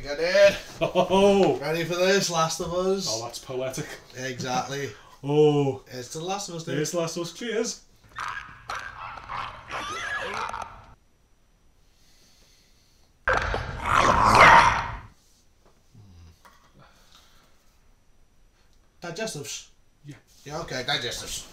think I did. Oh! Ready for this, Last of Us? Oh, that's poetic. Exactly. Oh. It's The Last of Us, dude. It's The Last of Us. Cheers. Digestives? Yeah. Yeah, okay, digestives.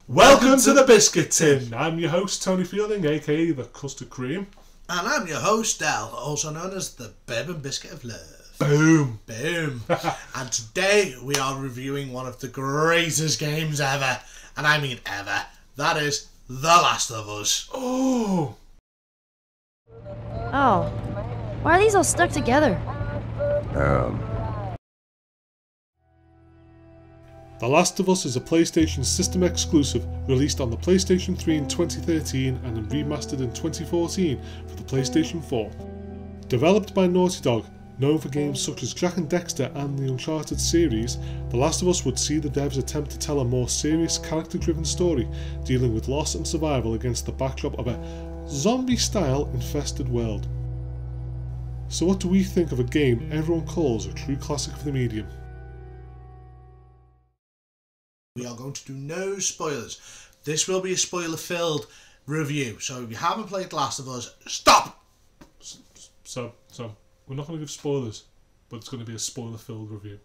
Welcome to the Biscuit Tin. I'm your host, Tony Fielding, aka the Custard Cream. And I'm your host, Del, also known as the Bourbon Biscuit of Love. Boom. Boom. And today we are reviewing one of the greatest games ever. And I mean ever. That is The Last of Us. Oh. Oh. Why are these all stuck together? The Last of Us is a PlayStation System exclusive released on the PlayStation 3 in 2013 and then remastered in 2014 for the PlayStation 4. Developed by Naughty Dog, known for games such as Jak and Daxter and the Uncharted series, The Last of Us would see the devs attempt to tell a more serious character-driven story dealing with loss and survival against the backdrop of a zombie-style infested world. So what do we think of a game everyone calls a true classic of the medium? We are going to do no spoilers. This will be a spoiler-filled review. So if you haven't played The Last of Us, stop! So we're not going to give spoilers, but it's going to be a spoiler-filled review.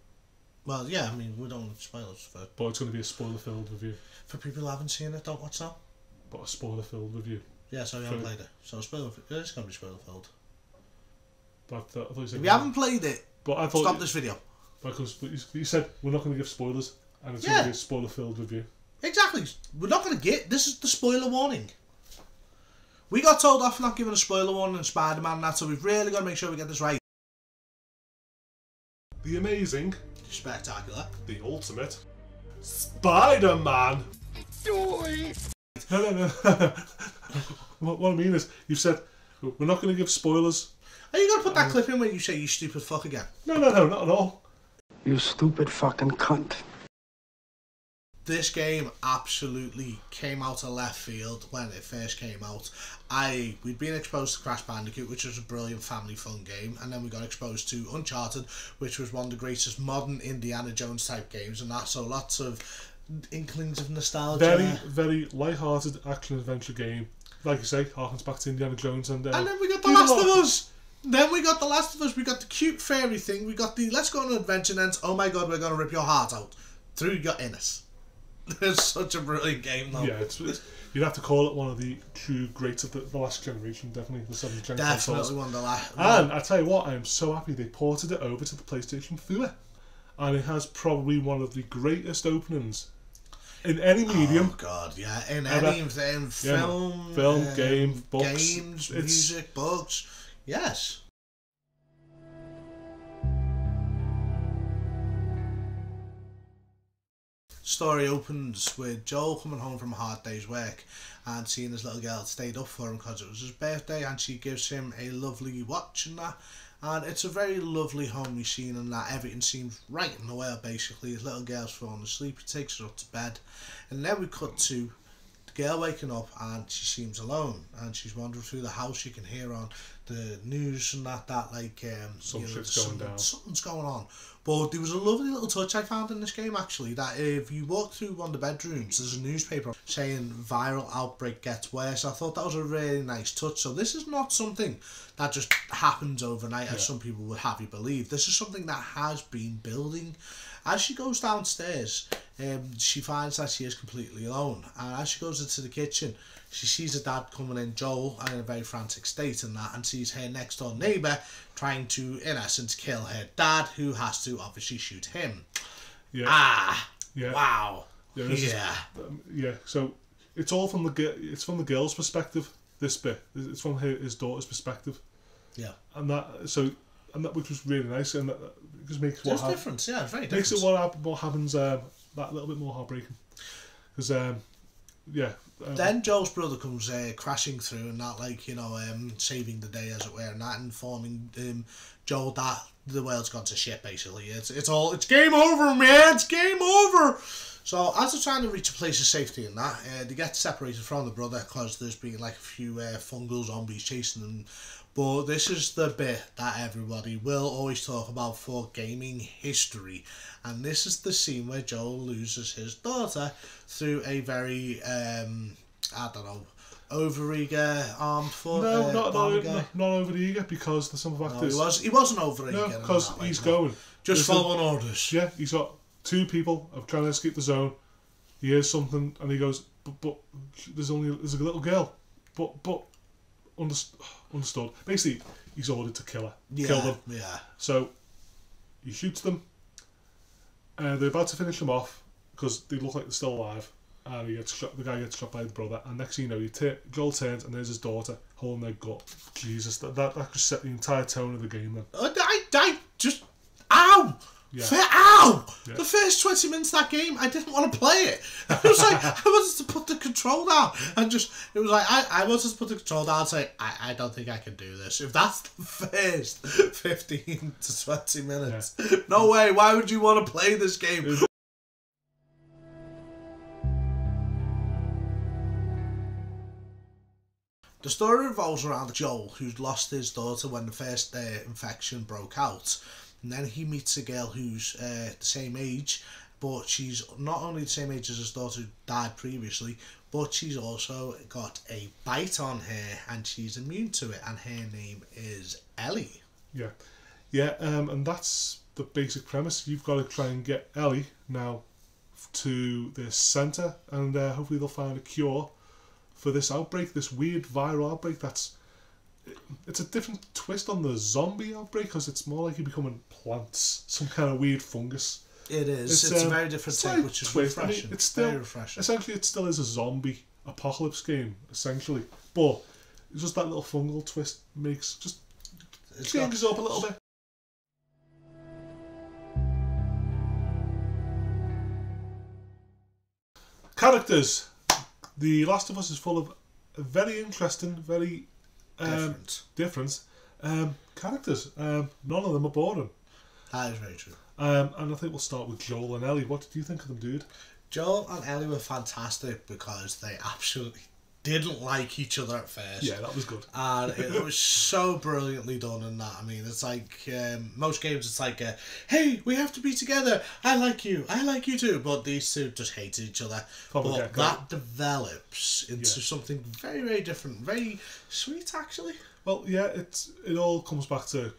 Well, yeah, I mean, we don't want spoilers for... But it's going to be a spoiler-filled review. For people who haven't seen it, don't watch that. But a spoiler-filled review. Yeah, so you haven't played it. So it's going to be spoiler-filled. But I thought you said... If you haven't played it, but I thought stop this video. Because you said we're not going to give spoilers, and it's going to be a spoiler-filled review. Exactly. We're not going to get... This is the spoiler warning. We got told off for not giving a spoiler warning in Spider-Man and that, so we've really got to make sure we get this right. The amazing... Spectacular. The ultimate... Spider-Man! No. What I mean is, you've said, we're not going to give spoilers. Are you going to put that clip in where you say you stupid fuck again? No, not at all. You stupid fucking cunt. This game absolutely came out of left field when it first came out. We'd been exposed to Crash Bandicoot, which was a brilliant family fun game, and then we got exposed to Uncharted, which was one of the greatest modern Indiana Jones type games, and that, so lots of inklings of nostalgia. Very light-hearted action-adventure game. Like you say, harkens back to Indiana Jones. And then we got The Last of Us! Then we got The Last of Us, we got the cute fairy thing, we got the let's go on an adventure, and then oh my god, we're going to rip your heart out through your inners. It's such a brilliant game, though. Yeah, you'd have to call it one of the true greats of the last generation, definitely, the 7th generation. Definitely one of the last. And I tell you what, I am so happy they ported it over to the PlayStation 4. And it has probably one of the greatest openings in any medium. Oh, God, yeah. In any film, game, books. Games, music, books. Yes. Story opens with Joel coming home from a hard day's work and seeing his little girl stayed up for him because it was his birthday, and she gives him a lovely watch and that, and it's a very lovely homely scene and that. Everything seems right in the world basically. His little girl's falling asleep, he takes her up to bed, and then we cut to the girl waking up and she seems alone, and she's wandering through the house. You can hear on the news and that like something's going on. But there was a lovely little touch I found in this game actually, that if you walk through one of the bedrooms, there's a newspaper saying viral outbreak gets worse. I thought that was a really nice touch. So this is not something that just happens overnight, as some people would have you believe. This is something that has been building. As she goes downstairs, she finds that she is completely alone, and as she goes into the kitchen, she sees her dad coming in, Joel, in a very frantic state and that, and sees her next door neighbour trying to, in essence, kill her dad, who has to obviously shoot him. Yeah. Wow. Yeah. So it's all from the girl's perspective. This bit, it's from his daughter's perspective. Yeah. And that which was really nice, and that just makes There's difference, yeah, very different. Makes it what happens that little bit more heartbreaking. Because then Joel's brother comes crashing through and that, like, you know, saving the day as it were, and that informing Joel that the world's gone to shit. Basically, it's game over, man. It's game over. So as they're trying to reach a place of safety in that, they get separated from the brother because there's been like a few fungal zombies chasing them. But this is the bit that everybody will always talk about for gaming history. And this is the scene where Joel loses his daughter through a very, I don't know, overeager armed foot. No, not overeager, because there's some factors. No, he wasn't overeager. No, because he's going. Just following orders. Yeah, he's got two people trying to escape the zone. He hears something and he goes, but there's a little girl. But understood. Basically, he's ordered to kill her. Kill them. Yeah. So he shoots them. They're about to finish him off because they look like they're still alive. And he gets shot. The guy gets shot by the brother. And next thing you know, Joel turns and there's his daughter holding their gut. Jesus, that just set the entire tone of the game. Then I just ow. Yeah. Ow! Yeah. The first 20 minutes of that game, I didn't want to play it. I was like, I wanted to put the control down. And it was like, I wanted to put the control down and say, I don't think I can do this. If that's the first 15 to 20 minutes, no way, why would you want to play this game? The story revolves around Joel, who's lost his daughter when the first infection broke out. And then he meets a girl who's the same age, but she's not only the same age as his daughter who died previously, but she's also got a bite on her and she's immune to it, and her name is Ellie. Yeah, and that's the basic premise. You've got to try and get Ellie now to this centre, and hopefully they'll find a cure for this outbreak, this weird viral outbreak it's a different twist on the zombie outbreak, because it's more like you're becoming plants, some kind of weird fungus. It is. It's a very different take, which is refreshing. I mean, it's still very refreshing. Essentially, it still is a zombie apocalypse game, essentially. But it's just that little fungal twist changes up a little bit. Characters. The Last of Us is full of very interesting, very different characters. None of them are boring. That is very true. And I think we'll start with Joel and Ellie. What did you think of them, dude? Joel and Ellie were fantastic because they absolutely didn't like each other at first. Yeah, that was good. And it was so brilliantly done in that. I mean, it's like, most games it's like, hey, we have to be together. I like you too. But these two just hated each other. But that develops into something very, very different. Very sweet, actually. Well, yeah, it all comes back to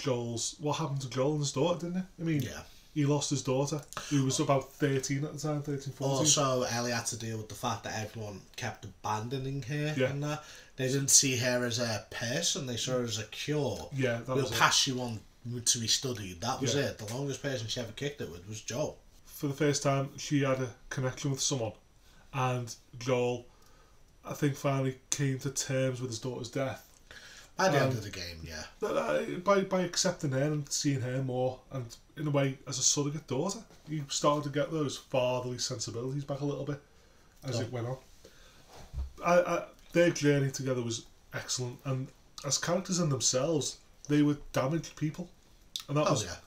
what happened to Joel and his daughter, didn't it? I mean, he lost his daughter, who was about 13 at the time, 13, 14. Also, Ellie had to deal with the fact that everyone kept abandoning her and that. They didn't see her as a person, they saw her as a cure. Yeah, that we'll pass you on to be studied. That was it. The longest person she ever kicked it with was Joel. For the first time, she had a connection with someone. And Joel, I think, finally came to terms with his daughter's death. By the end of the game, by accepting her and seeing her more, and in a way as a surrogate daughter, he started to get those fatherly sensibilities back a little bit as it went on. Their journey together was excellent, and as characters in themselves, they were damaged people, and that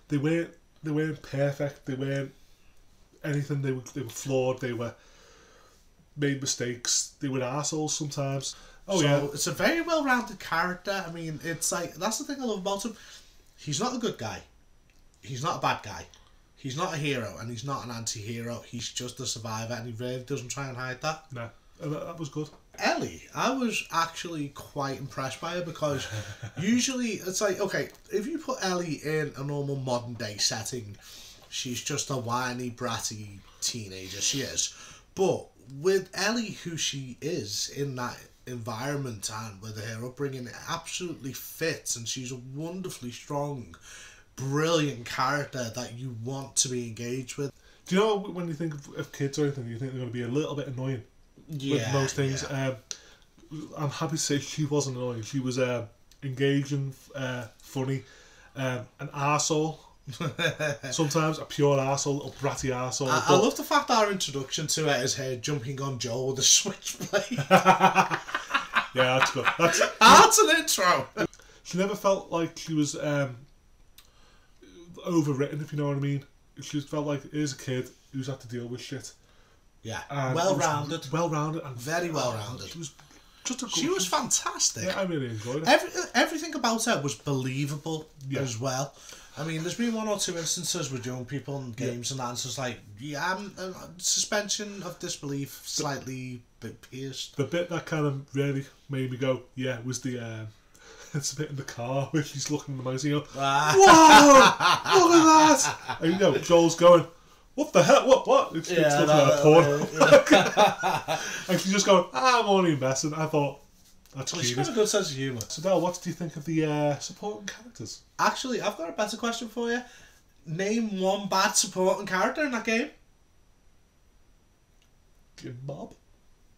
they weren't perfect, they weren't anything. They were flawed. They were made mistakes. They were assholes sometimes. It's a very well-rounded character. I mean, it's like, that's the thing I love about him. He's not a good guy. He's not a bad guy. He's not a hero, and he's not an anti-hero. He's just a survivor, and he really doesn't try and hide that. No, that was good. Ellie, I was actually quite impressed by her, because usually it's like, okay, if you put Ellie in a normal modern-day setting, she's just a whiny, bratty teenager. She is. But with Ellie, who she is in that environment and with her upbringing, it absolutely fits, and she's a wonderfully strong, brilliant character that you want to be engaged with. Do you know, when you think of kids or anything, you think they're going to be a little bit annoying with most things? I'm happy to say she wasn't annoying. She was engaging, funny, an arsehole. Sometimes a pure arsehole, a bratty arsehole. I love the fact that our introduction to it is her jumping on Joel with a switchblade. Yeah, that's good. That's an intro. She never felt like she was overwritten, if you know what I mean. She just felt like, here's a kid who's had to deal with shit. Yeah, And well-rounded. Well-rounded. And Very well-rounded. She was just a good... She was fantastic. Yeah, I really enjoyed it. Everything about her was believable Yeah. as well. I mean, there's been one or two instances with young people in games and that, and it's just like, yeah, suspension of disbelief slightly pierced. The bit that kind of really made me go, yeah, was the... it's a bit in the car where she's looking in the magazine and going, whoa! Look at that! And you know, Joel's going, what the hell? What? It's looking at a porn. And she's just going, I'm only messing. I thought, that's Well, genius. she's got a good sense of humour. So now, what do you think of the supporting characters? Actually, I've got a better question for you. Name one bad supporting character in that game. Jim Bob?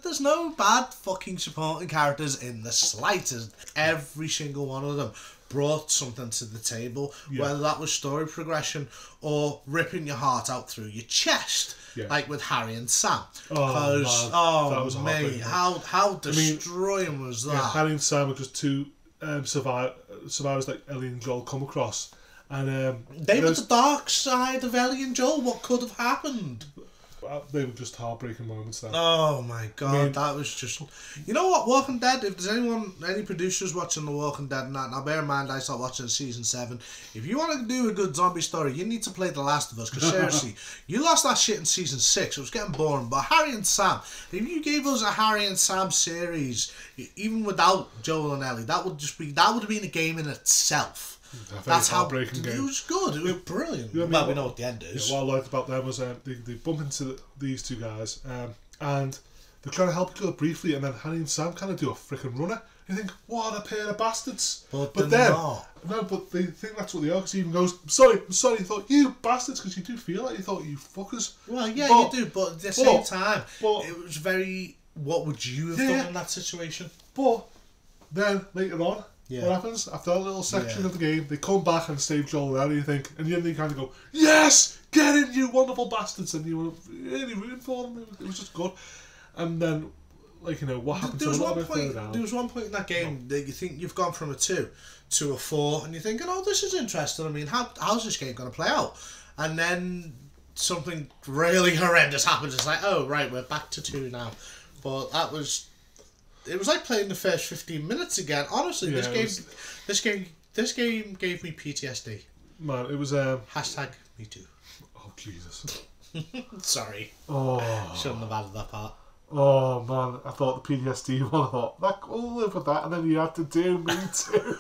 There's no bad fucking supporting characters in the slightest. Every single one of them brought something to the table, whether that was story progression or ripping your heart out through your chest, like with Harry and Sam. Because, mate, how destroying was that? Yeah, Harry and Sam were just two survivors like Ellie and Joel come across. And they were the dark side of Ellie and Joel. What could have happened? They were just heartbreaking moments there. Oh my god, that was just... You know what, Walking Dead, if there's any producers watching The Walking Dead and that, now bear in mind I started watching season 7, if you want to do a good zombie story, you need to play The Last of Us, because seriously, you lost that shit in season 6, it was getting boring, but Harry and Sam, if you gave us a Harry and Sam series, even without Joel and Ellie, that would have been a game in itself. That's how game. It was good. It was brilliant. You know well, we know what the end is. Yeah, what I liked about them was they bump into these two guys and they're trying to help each other briefly, and then Harry and Sam kind of do a freaking runner. You think, what a pair of bastards! But then not. No, but they think that's what they are. Because he even goes, I'm sorry. He thought, you bastards, because you do feel like you thought, you fuckers. Well, yeah, you do, but at the same time, it was very. What would you have done in that situation? But then later on. Yeah. What happens? After that little section of the game, they come back and save Joel and Ellie, you think, and then they kind of go, yes! Get in, you wonderful bastards! And you were really rooting for them. It was just good. And then, like, you know, what happened there was to one point. There was one point in that game that you think you've gone from a 2 to a 4, and you're thinking, oh, this is interesting. I mean, how's this game going to play out? And then something really horrendous happens. It's like, oh, right, we're back to 2 now. But that was... It was like playing the first 15 minutes again. Honestly, this game gave me PTSD. Man, it was Hashtag me too. Oh Jesus. Sorry. Oh. Shouldn't have added that part. Oh man, I thought the PTSD one. I thought we'll live with that, and then you had to do me too.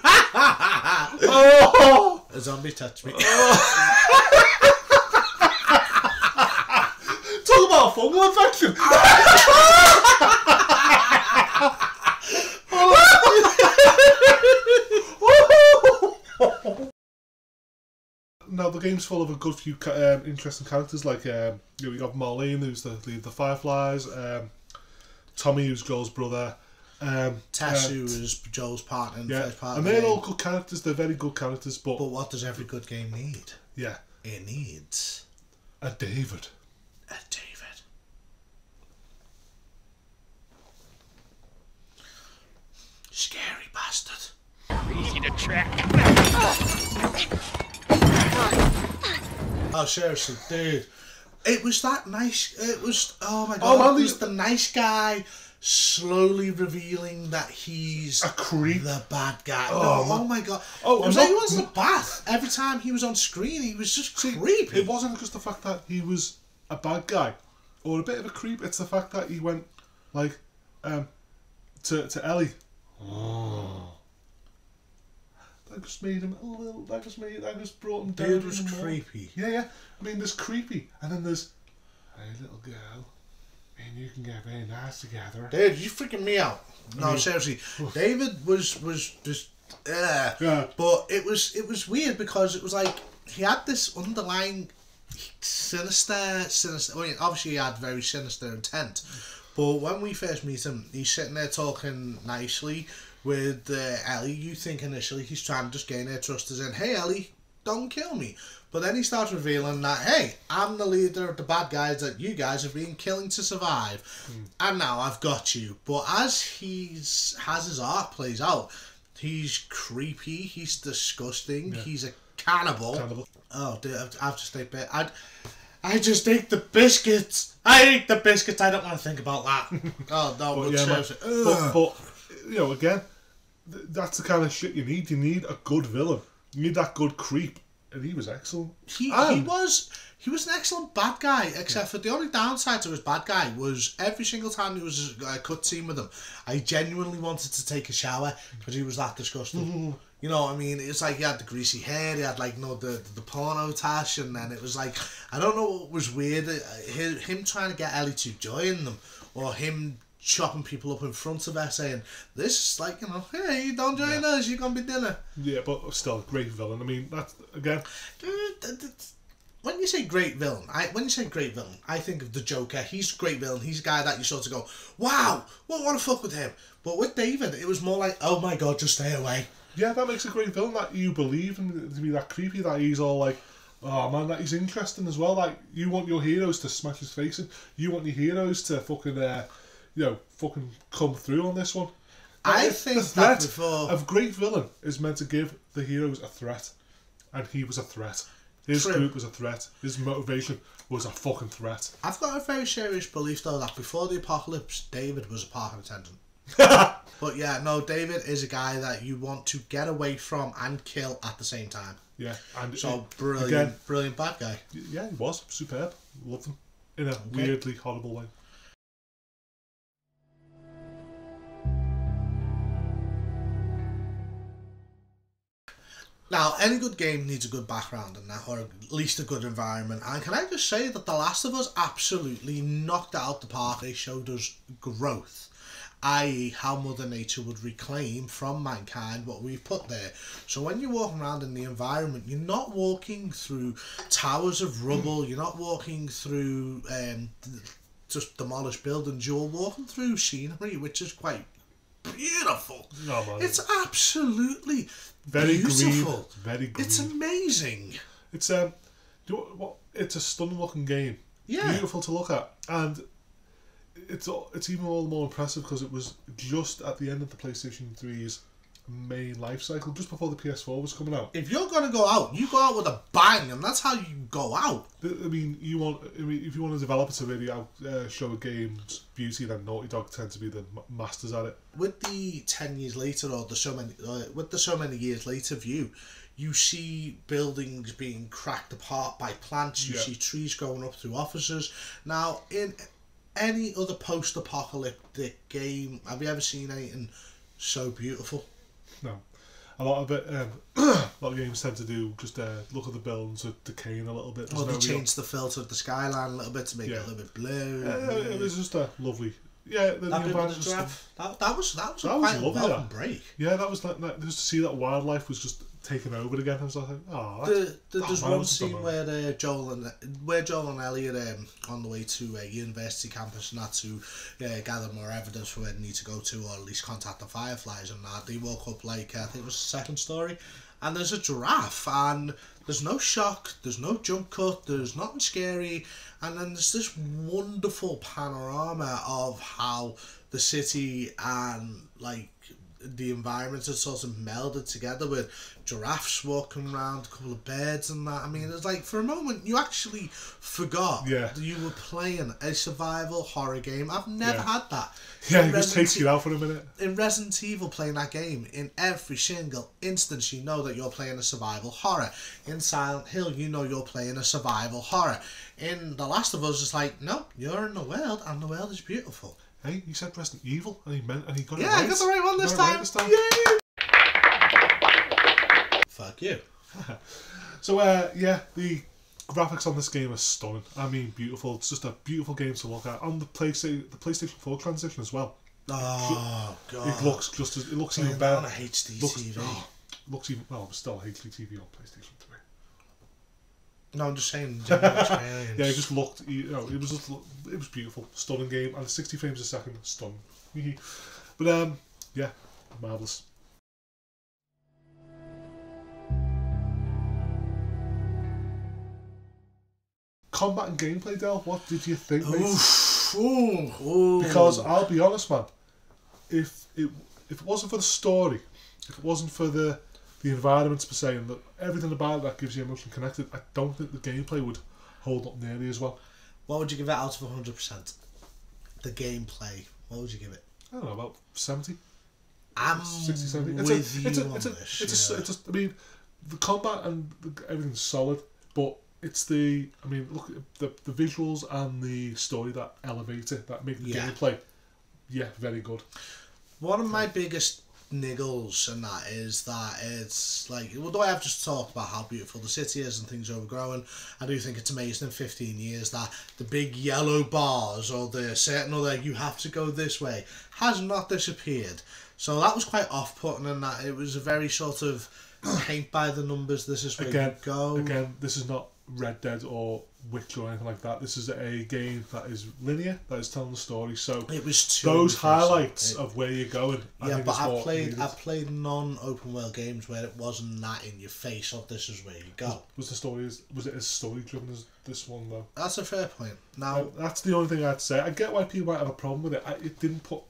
Oh. A zombie touched me. Talk about a fungal infection. Now the game's full of a good few interesting characters, like we got Marlene, who's the leader of the Fireflies, Tommy, who's Joel's brother, Tess, who is Joel's partner in the first part. And they're all good characters. They're very good characters, but what does every good game need? Yeah, it needs a David. A David. Scary bastard. Easy to track. Oh, seriously, dude. It was that nice. It was, oh my god. Oh, man, it was the nice guy slowly revealing that he's a creep. The bad guy. Oh my god. Oh, it was like he was the bath. Every time he was on screen, he was just creepy. It wasn't just the fact that he was a bad guy or a bit of a creep. It's the fact that he went, like, to Ellie. Oh. That just made him a little. That just brought him down. Dude was creepy. Yeah. I mean, there's creepy, and then there's, hey, little girl, me and you can get very nice together. Dude, you freaking me out. No, seriously, David was just. Yeah. But it was weird because it was like he had this underlying sinister. I mean, obviously he had very sinister intent, But when we first meet him, he's sitting there talking nicely with Ellie. You think initially he's trying to just gain her trust, as in, hey Ellie, don't kill me. But then he starts revealing that, hey, I'm the leader of the bad guys that you guys have been killing to survive. And now I've got you. But as his arc plays out, he's creepy, he's disgusting, he's a cannibal. Oh, dude, I've just ate bit. I just ate the biscuits. I ate the biscuits. I don't want to think about that. Oh no, but you know, again, that's the kind of shit you need. You need a good villain. You need that good creep, and he was excellent. He was an excellent bad guy, except for the only downside to his bad guy was every single time there was a cutscene with him, I genuinely wanted to take a shower because he was that disgusting. You know what I mean? It's like he had the greasy hair, he had like the porno tash, and then it was like, I don't know what was weird, him trying to get Ellie to join them, or him chopping people up in front of her saying, this is like, you know, hey, don't join us, you're gonna be dinner. Yeah, but still, great villain. I mean, that's, again... When you say great villain, I think of the Joker. He's a great villain. He's a guy that you sort of go, wow, what the fuck with him? But with David, it was more like, oh my god, just stay away. Yeah, that makes a great villain, that you believe him to be that creepy, that he's all like, oh man, that he's interesting as well. Like, you want your heroes to smash his face in. You want your heroes to fucking, fucking come through on this one. I think the threat of great villain is meant to give the heroes a threat. And he was a threat. His group was a threat. His motivation was a fucking threat. I've got a very serious belief, though, that before the apocalypse, David was a parking attendant. But yeah, no, David is a guy that you want to get away from and kill at the same time. Yeah, and so brilliant bad guy. Yeah, he was superb. Loved him in a weirdly horrible way. Now, any good game needs a good background and that, or at least a good environment. And can I just say that The Last of Us absolutely knocked it out the park. They showed us growth, i.e. how Mother Nature would reclaim from mankind what we've put there. So when you're walking around in the environment, you're not walking through towers of rubble, you're not walking through just demolished buildings, you're walking through scenery, which is quite beautiful. Oh, man. It's absolutely very beautiful. Green, very green. It's amazing. It's it's a stunning looking game. Yeah, beautiful to look at, and it's even all the more impressive because it was just at the end of the PlayStation 3's main life cycle, just before the PS4 was coming out. If you're gonna go out, you go out with a bang, and that's how you go out. I mean, if you want a developer to really show a game's beauty, then Naughty Dog tend to be the masters at it. With the 10 years later, or the so many years later view, you see buildings being cracked apart by plants. You see trees growing up through offices. Now, in any other post-apocalyptic game, have you ever seen anything so beautiful? No. A lot of it, a lot of games tend to do just look at the buildings are decaying a little bit. Or they change the filter of the skyline a little bit to make it a little bit blue. It was just a lovely. Yeah, that was a quite welcome break. Yeah, that was like just to see that wildlife was just taken over again. I was like, oh. There's one scene where Joel and Ellie are on the way to a university campus and that to gather more evidence for where they need to go to, or at least contact the Fireflies and that. They walk up like I think it was the second story, and there's a giraffe, and there's no shock, there's no jump cut, there's nothing scary, and then there's this wonderful panorama of how the city and like the environment had sort of melded together with giraffes walking around, a couple of birds and that. I mean, it's like for a moment you actually forgot that you were playing a survival horror game. I've never had that. Yeah, it just takes you out for a minute. In Resident Evil, playing that game, in every single instance you know that you're playing a survival horror. In Silent Hill, you know you're playing a survival horror. In The Last of Us, it's like, no, you're in the world and the world is beautiful. Hey, he said Resident Evil, and he got it right. Yeah, I got the right one this time. Yay! Fuck you. So, the graphics on this game are stunning. I mean, beautiful. It's just a beautiful game to look at. On the PlayStation 4 transition as well. Oh, God. It looks even better. On a HD TV. Looks even... Well, it's still HD TV on PlayStation 3. No, I'm just saying, general experience. Yeah, it just looked, it was beautiful, stunning game, and 60 frames a second, stunning. But yeah, marvellous. Combat and gameplay, Del, what did you think, mate? Ooh. Because I'll be honest, man, if it wasn't for the story, if it wasn't for the environments per se, and everything about it that gives you emotionally connected, I don't think the gameplay would hold up nearly as well. What would you give it out of 100%? The gameplay, what would you give it? I don't know, about 70. I'm 60, 70. I mean, the combat and everything's solid, but it's look at the visuals and the story that elevate it, that make the gameplay, very good. One of my biggest niggles and that is that it's like, although I have just talked about how beautiful the city is and things overgrown, I do think it's amazing in 15 years that the big yellow bars or the certain other you have to go this way has not disappeared. So that was quite off-putting, and that it was a very sort of paint by the numbers, this is where you go. Again, this is not Red Dead or Witcher or anything like that. This is a game that is linear, that is telling the story. So it was those highlights of where you're going. Yeah, but I played non-open world games where it wasn't that in your face of this is where you go. Was it as story driven as this one though? That's a fair point. Now that's the only thing I'd say. I get why people might have a problem with it. It didn't put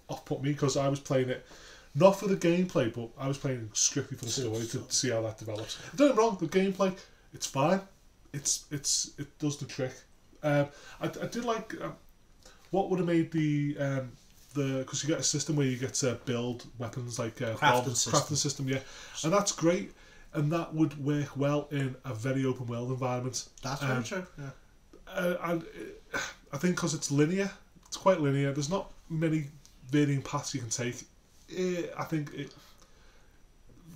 me because I was playing it not for the gameplay, but I was playing strictly for the story to see how that develops. Don't get me wrong, the gameplay, it's fine. It does the trick. I did like what would have made the because you get a system where you get to build weapons like crafting system, and that's great, and that would work well in a very open world environment. That's very true. Yeah, and I think because it's linear, it's quite linear. There's not many varying paths you can take. I think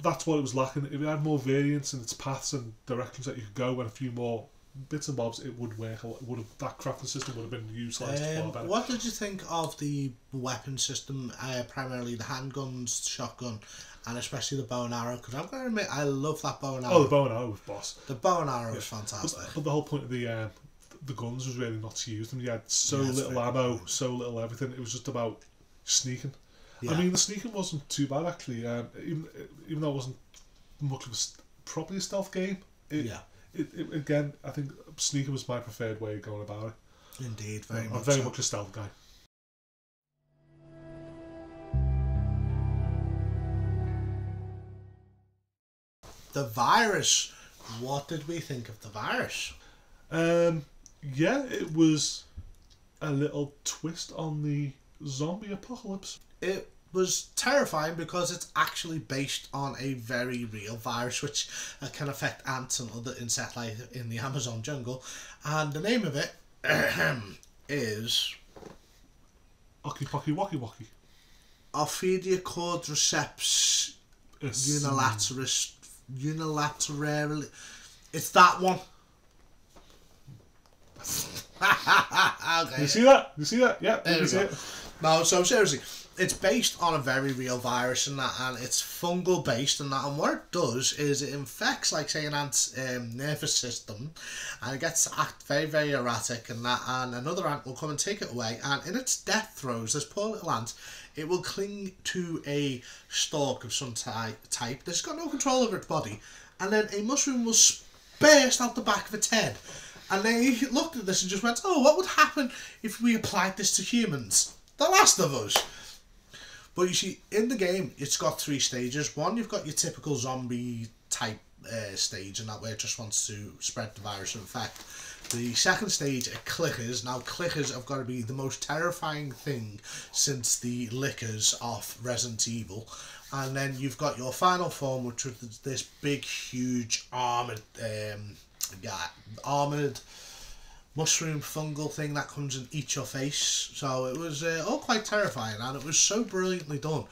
that's what it was lacking. If it had more variance in its paths and directions that you could go, and a few more bits and bobs, it would work. That crafting system would have been utilised far better. What did you think of the weapon system? Primarily the handguns, shotgun, and especially the bow and arrow. Because I'm going to admit, I love that bow and arrow. Oh, the bow and arrow was boss. The bow and arrow was fantastic. But the whole point of the guns was really not to use them. You had so little ammo, so little everything. It was just about sneaking. Yeah. I mean, the sneaking wasn't too bad actually. Even though it wasn't much of probably a stealth game. It again, I think sneaking was my preferred way of going about it. Indeed, I'm very much a stealth guy. The virus. What did we think of the virus? It was a little twist on the zombie apocalypse. It was terrifying because it's actually based on a very real virus which can affect ants and other insect life in the Amazon jungle, and the name of it is Ocky Pocky Wocky Wocky. Ophidia quadriceps unilaterally. It's that one. Okay. You see that? Yeah, there you see it. No, so seriously, it's based on a very real virus and that, and it's fungal based and that, and what it does is it infects, like say, an ant's nervous system, and it gets to act very, very erratic and that, and another ant will come and take it away, and in its death throes, this poor little ant, it will cling to a stalk of some type that's got no control over its body, and then a mushroom will burst out the back of its head. And they looked at this and just went, oh, what would happen if we applied this to humans? The Last of Us. But you see, in the game, it's got 3 stages. One, you've got your typical zombie type stage, and that way it just wants to spread the virus and infect. The second stage are clickers. Now, clickers have got to be the most terrifying thing since the lickers of Resident Evil. And then you've got your final form, which was this big, huge armoured mushroom fungal thing that comes and eats your face. So it was all quite terrifying, and it was so brilliantly done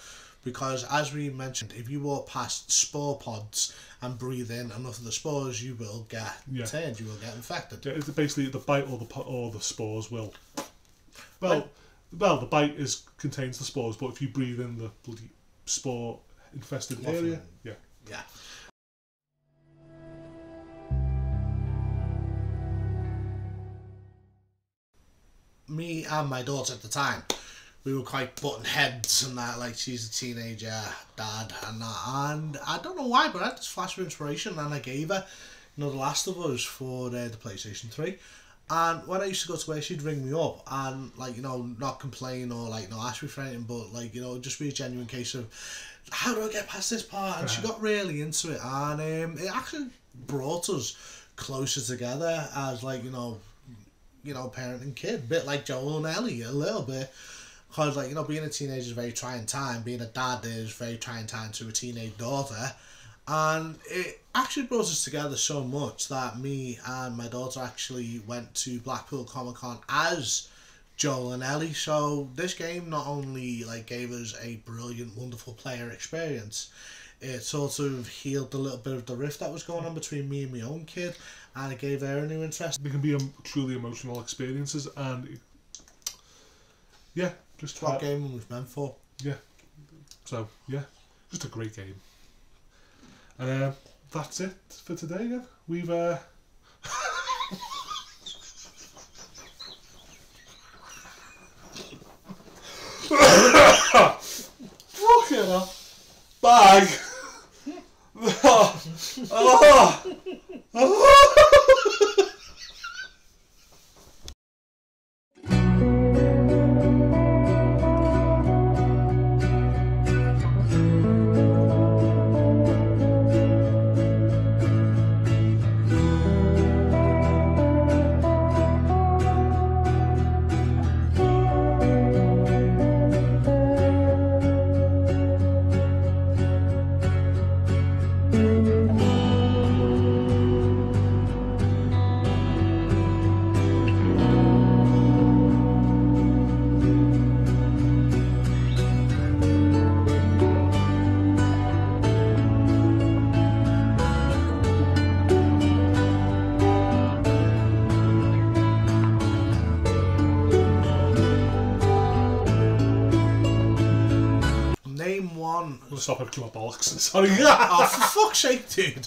because, as we mentioned, if you walk past spore pods and breathe in enough of the spores, you will get turned, you will get infected. Yeah, it's basically the bite or the spores will. Well, the bite contains the spores, but if you breathe in the bloody spore infested area, yeah. me and my daughter at the time, we were quite button heads and that, like, she's a teenager, dad, and that, and I don't know why, but I had this flash of inspiration, and I gave her, The Last of Us for the PlayStation 3, and when I used to go to where she'd ring me up, and, like, not complain or, like, not ask me for anything, but, like, just be a genuine case of, how do I get past this part, and she got really into it, and it actually brought us closer together as, like, parent and kid, a bit like Joel and Ellie, a little bit. Because, like, being a teenager is a very trying time. Being a dad is a very trying time to a teenage daughter. And it actually brought us together so much that me and my daughter actually went to Blackpool Comic Con as Joel and Ellie. So this game not only, like, gave us a brilliant, wonderful player experience, it sort of healed a little bit of the rift that was going on between me and my own kid. And it gave her a new interest. They can be truly emotional experiences, and yeah, just what game was meant for. Yeah. So yeah, just a great game. That's it for today. Then we've fucking hell. Bag. Name one. Stop it, my bollocks. Sorry. Oh, for fuck's sake, dude.